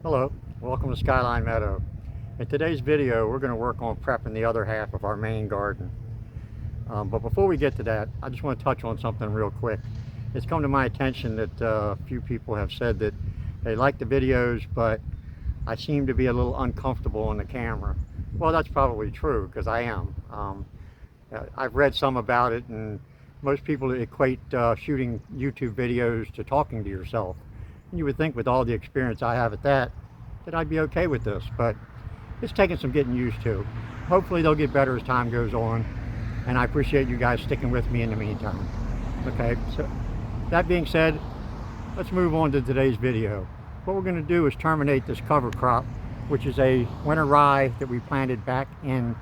Hello, welcome to Skyline Meadow. In today's video, we're going to work on prepping the other half of our main garden. But before we get to that, I just want to touch on something real quick. It's come to my attention that a few people have said that they like the videos, but I seem to be a little uncomfortable on the camera. Well, that's probably true, because I am. I've read some about it, and most people equate shooting YouTube videos to talking to yourself. And you would think with all the experience I have at that I'd be okay with this, but it's taking some getting used to. Hopefully they'll get better as time goes on, and I appreciate you guys sticking with me in the meantime. Okay, so that being said, let's move on to today's video. What we're going to do is terminate this cover crop, which is a winter rye that we planted back in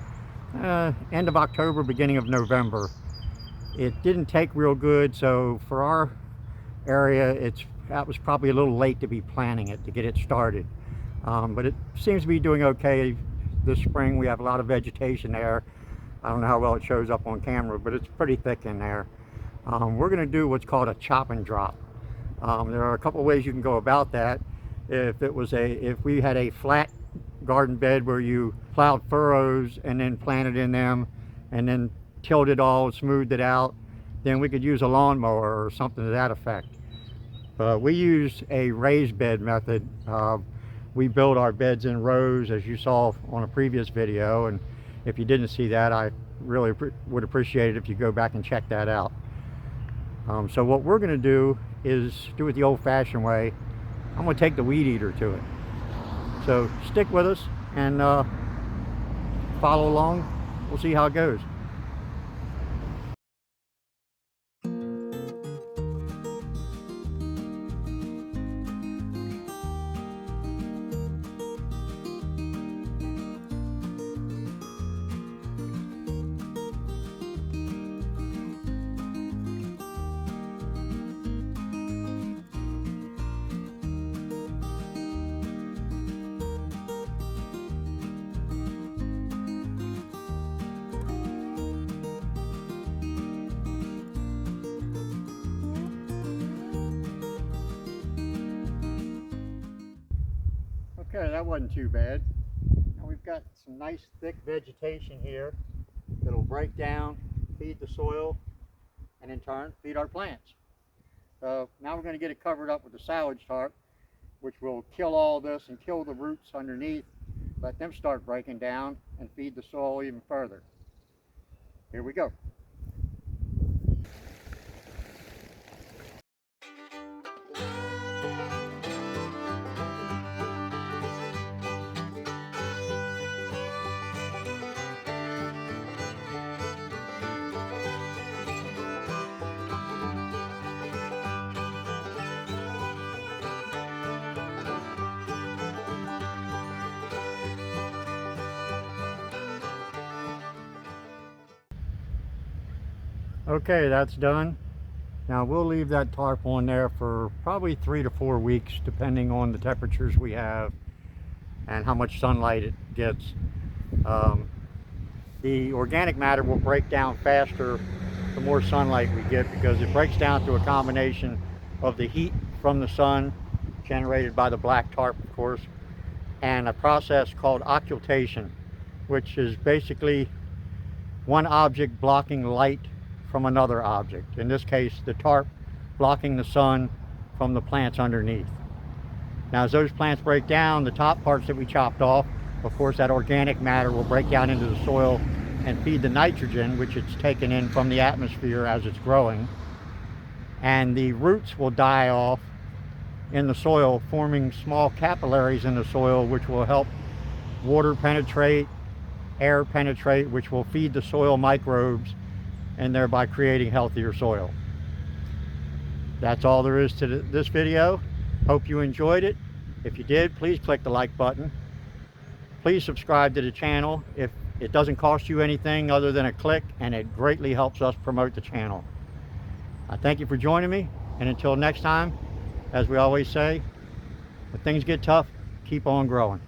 end of October, beginning of November. It didn't take real good, so for our area that was probably a little late to be planting it, to get it started. But it seems to be doing okay this spring. We have a lot of vegetation there. I don't know how well it shows up on camera, but it's pretty thick in there. We're going to do what's called a chop and drop. There are a couple ways you can go about that. If we had a flat garden bed where you plowed furrows and then planted in them and then tilled it all, smoothed it out, then we could use a lawnmower or something to that effect. We use a raised bed method. We build our beds in rows, as you saw on a previous video, and if you didn't see that, I really would appreciate it if you go back and check that out. So what we're going to do is do it the old-fashioned way. I'm going to take the weed eater to it. So stick with us and follow along. We'll see how it goes. Okay, that wasn't too bad. Now we've got some nice thick vegetation here that'll break down, feed the soil, and in turn feed our plants. So now we're going to get it covered up with a silage tarp, which will kill all this and kill the roots underneath, let them start breaking down and feed the soil even further. Here we go. Okay, that's done. Now we'll leave that tarp on there for probably 3 to 4 weeks, depending on the temperatures we have and how much sunlight it gets. The organic matter will break down faster the more sunlight we get, because it breaks down through a combination of the heat from the sun, generated by the black tarp, of course, and a process called occultation, which is basically one object blocking light from another object. In this case, the tarp blocking the sun from the plants underneath. Now, as those plants break down, the top parts that we chopped off, of course, that organic matter will break down into the soil and feed the nitrogen, which it's taken in from the atmosphere as it's growing. And the roots will die off in the soil, forming small capillaries in the soil, which will help water penetrate, air penetrate, which will feed the soil microbes and thereby creating healthier soil. That's all there is to this video. Hope you enjoyed it. If you did, please click the like button. Please subscribe to the channel. If it doesn't cost you anything other than a click, and it greatly helps us promote the channel. I thank you for joining me, and until next time, as we always say, when things get tough, keep on growing.